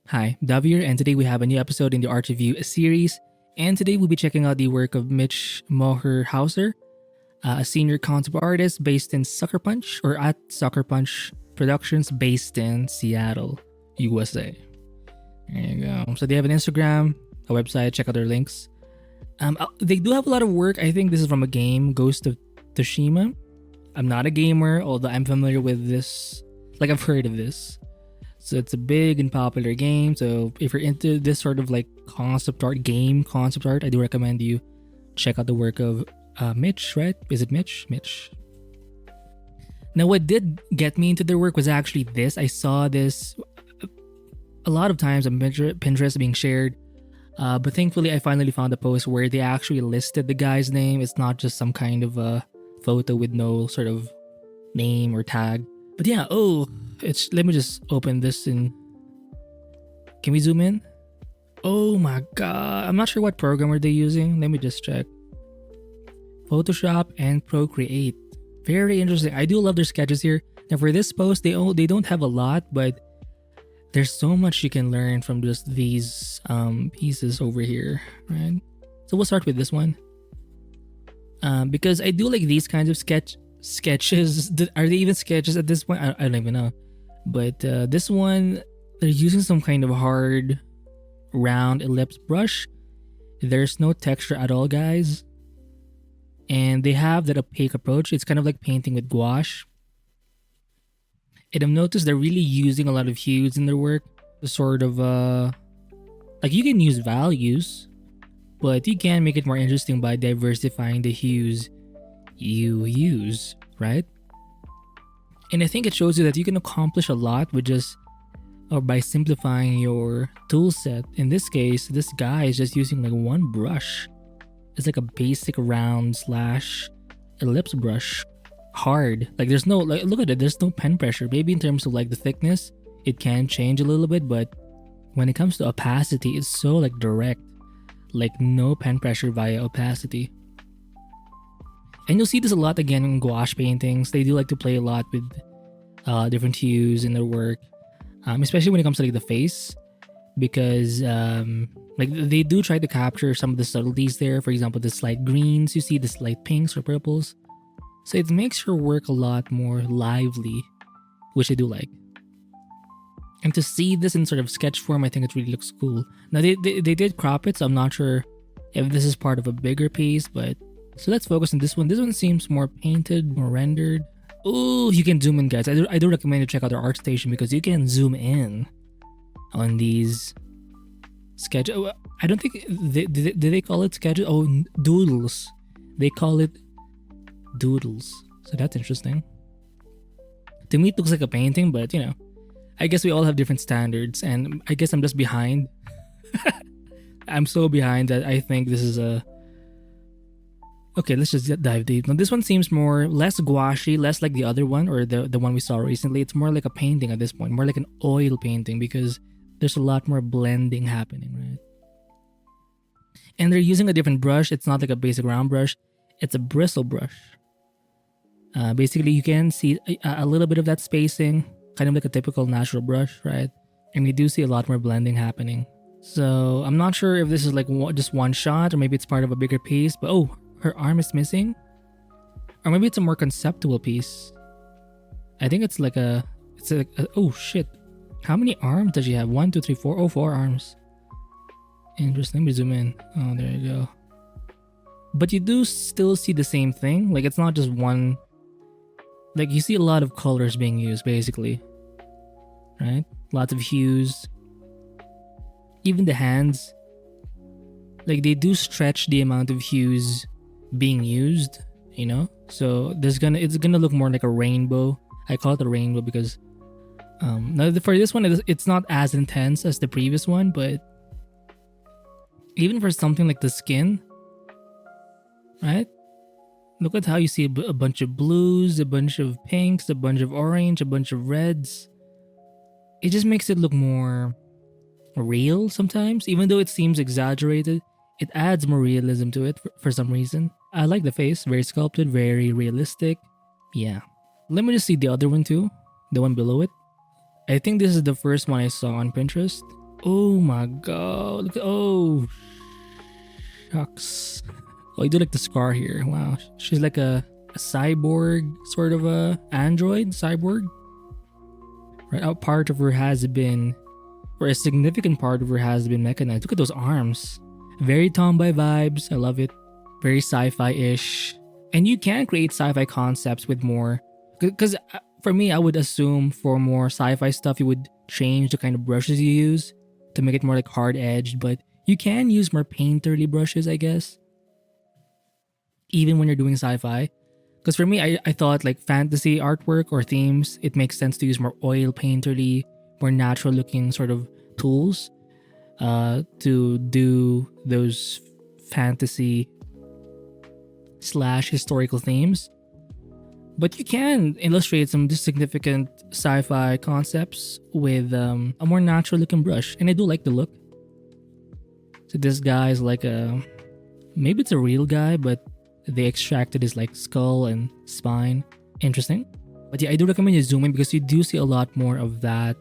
Hi, Dav here, and today we have a new episode in the Art Review series. And today we'll be checking out the work of Mitch Mohrhauser, a senior concept artist based in Sucker Punch or at Sucker Punch Productions, based in Seattle, USA. There you go. So they have an Instagram, a website. Check out their links. They do have a lot of work. I think this is from a game, Ghost of Tsushima. I'm not a gamer, although I'm familiar with this. Like I've heard of this. So it's a big and popular game. So if you're into this sort of like concept art, I do recommend you check out the work of Mitch, right? Is it Mitch? Mitch. Now, what did get me into their work was actually this. I saw this a lot of times on Pinterest being shared. But thankfully, I finally found a post where they actually listed the guy's name. It's not just some kind of a photo with no sort of name or tag. But yeah, let me just open this in. Can we zoom in? Oh my god, I'm not sure what program are they using. Let me just check. Photoshop and Procreate. Very interesting. I do love their sketches here. Now for this post, they don't have a lot, but there's so much you can learn from just these pieces over here, right? So we'll start with this one. Because I do like these kinds of sketches. Are they even sketches at this point? I don't even know. But this one, they're using some kind of hard, round ellipse brush. There's no texture at all, guys. And they have that opaque approach. It's kind of like painting with gouache. And I've noticed they're really using a lot of hues in their work. Sort of, like you can use values, but you can make it more interesting by diversifying the hues you use, right? And I think it shows you that you can accomplish a lot with by simplifying your tool set. In this case, this guy is just using like one brush. It's like a basic round / ellipse brush. Hard. Like there's no, like, look at it, there's no pen pressure. Maybe in terms of like the thickness, it can change a little bit, but when it comes to opacity, it's so like direct. Like no pen pressure via opacity. And you'll see this a lot again in gouache paintings. They do like to play a lot with different hues in their work, especially when it comes to like the face, because like they do try to capture some of the subtleties there. For example, the slight greens, you see the slight pinks or purples. So it makes your work a lot more lively, which I do like. And to see this in sort of sketch form, I think it really looks cool. Now they did crop it, so I'm not sure if this is part of a bigger piece, but so let's focus on this one. This one seems more painted, more rendered. Oh, you can zoom in, guys. I do recommend you check out their ArtStation because you can zoom in on these sketches. Oh, I don't think did they call it sketches? Oh, doodles. They call it doodles. So that's interesting. To me, it looks like a painting, but you know, I guess we all have different standards, and I guess I'm just behind. I'm so behind that I think this is a. Okay, let's just dive deep. Now, this one seems less gouache, less like the other one or the one we saw recently. It's more like a painting at this point, more like an oil painting because there's a lot more blending happening, right? And they're using a different brush. It's not like a basic round brush. It's a bristle brush. Basically, you can see a little bit of that spacing, kind of like a typical natural brush, right? And you do see a lot more blending happening. So I'm not sure if this is like just one shot or maybe it's part of a bigger piece, but oh, her arm is missing? Or maybe it's a more conceptual piece. I think it's like oh shit. How many arms does she have? 1, 2, 3, 4. Oh, 4 arms. Interesting. Let me zoom in. Oh, there you go. But you do still see the same thing. Like it's not just one. Like you see a lot of colors being used basically. Right? Lots of hues. Even the hands. Like they do stretch the amount of hues being used, you know, so it's gonna look more like a rainbow. I call it a rainbow because now for this one it's not as intense as the previous one, but even for something like the skin, right, look at how you see a bunch of blues, a bunch of pinks, a bunch of orange, a bunch of reds. It just makes it look more real sometimes, even though it seems exaggerated. It adds more realism to it for some reason. I like the face, very sculpted, very realistic. Yeah. Let me just see the other one too, the one below it. I think this is the first one I saw on Pinterest. Oh my god. Look at, oh, shucks. Oh, I do like the scar here. Wow. She's like a cyborg, sort of a android cyborg. Right. A part of her has been, or a significant part of her has been mechanized. Look at those arms. Very tomboy vibes. I love it. Very sci-fi-ish. And you can create sci-fi concepts with more. Because for me, I would assume for more sci-fi stuff, you would change the kind of brushes you use to make it more like hard-edged. But you can use more painterly brushes, I guess. Even when you're doing sci-fi. Because for me, I thought like fantasy artwork or themes, it makes sense to use more oil painterly, more natural looking sort of tools to do those fantasy / historical themes. But you can illustrate some significant sci-fi concepts with a more natural looking brush. And I do like the look. So this guy is like maybe it's a real guy, but they extracted his like skull and spine. Interesting. But yeah, I do recommend you zoom in because you do see a lot more of that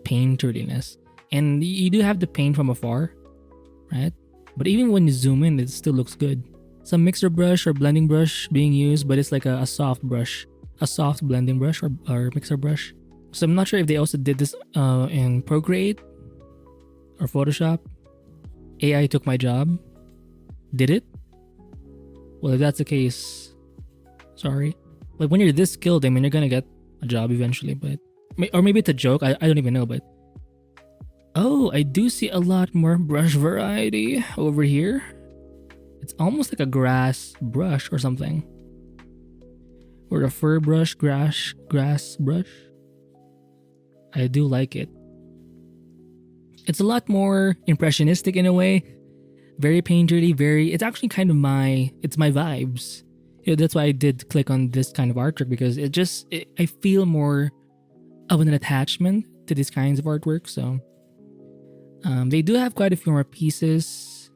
painterliness. And you do have the paint from afar, right? But even when you zoom in, it still looks good. Some mixer brush or blending brush being used, but it's like a soft brush. A soft blending brush or mixer brush. So I'm not sure if they also did this in Procreate or Photoshop. AI took my job. Did it? Well, if that's the case, sorry. Like when you're this skilled, I mean, you're gonna get a job eventually, but... Or maybe it's a joke, I don't even know, but... Oh, I do see a lot more brush variety over here. It's almost like a grass brush or something. Or a fur brush, grass brush. I do like it. It's a lot more impressionistic in a way. Very painterly, it's actually kind of my vibes. You know, that's why I did click on this kind of artwork because I feel more of an attachment to these kinds of artwork. So they do have quite a few more pieces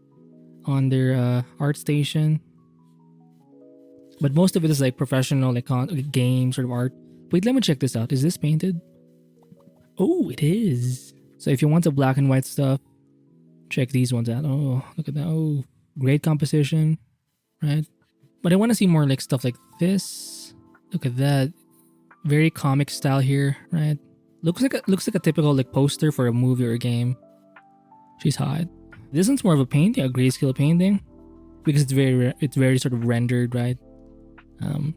on their art station, but most of it is like professional, like game sort of art. Wait, let me check this out. Is this painted? Oh, it is. So if you want the black and white stuff, check these ones out. Oh, look at that. Oh, great composition, right? But I want to see more like stuff like this. Look at that. Very comic style here, right? Looks like a typical like poster for a movie or a game. She's hot. This one's more of a painting, a grayscale painting, because it's very sort of rendered, right? And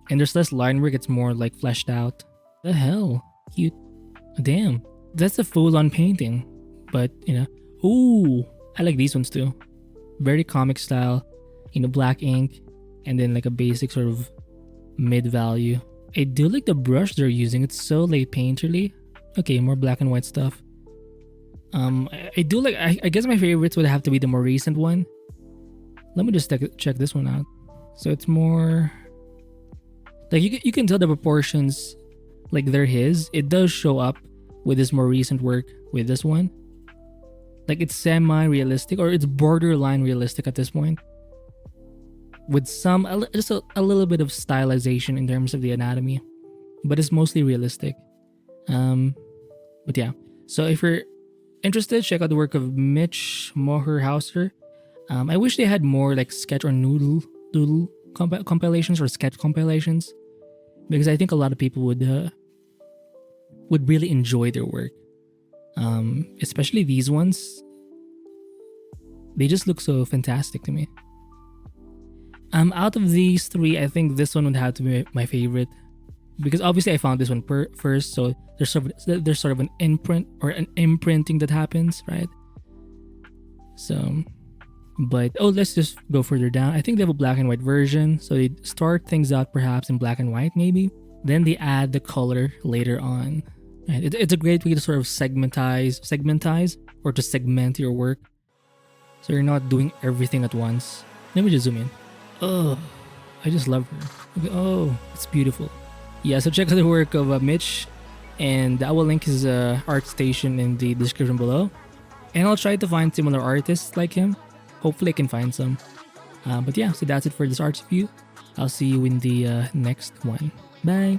there's less line work. It's more like fleshed out. The hell, cute. Damn, that's a full-on painting. But you know, ooh, I like these ones too. Very comic style, you know, black ink, and then like a basic sort of mid value. I do like the brush they're using. It's so like painterly. Okay, more black and white stuff. I do like. I guess my favorites would have to be the more recent one. Let me just check this one out. So it's more like you can tell the proportions, like they're his. It does show up with this more recent work with this one. Like it's semi-realistic or it's borderline realistic at this point. With just a little bit of stylization in terms of the anatomy, but it's mostly realistic. But yeah. So if you're interested, check out the work of Mitch Mohrhauser. I wish they had more like sketch or doodle compilations or sketch compilations, because I think a lot of people would really enjoy their work. Especially these ones. They just look so fantastic to me. Out of these three, I think this one would have to be my favorite, because obviously I found this one first, so there's sort of an imprint or an imprinting that happens, right? So, but let's just go further down. I think they have a black and white version, so they start things out perhaps in black and white, maybe. Then they add the color later on. Right? It's a great way to sort of segmentize, or to segment your work, so you're not doing everything at once. Let me just zoom in. Oh, I just love her. Okay, oh, it's beautiful. Yeah, so check out the work of Mitch, and I will link his art station in the description below. And I'll try to find similar artists like him. Hopefully I can find some. But yeah, so that's it for this art review. I'll see you in the next one. Bye.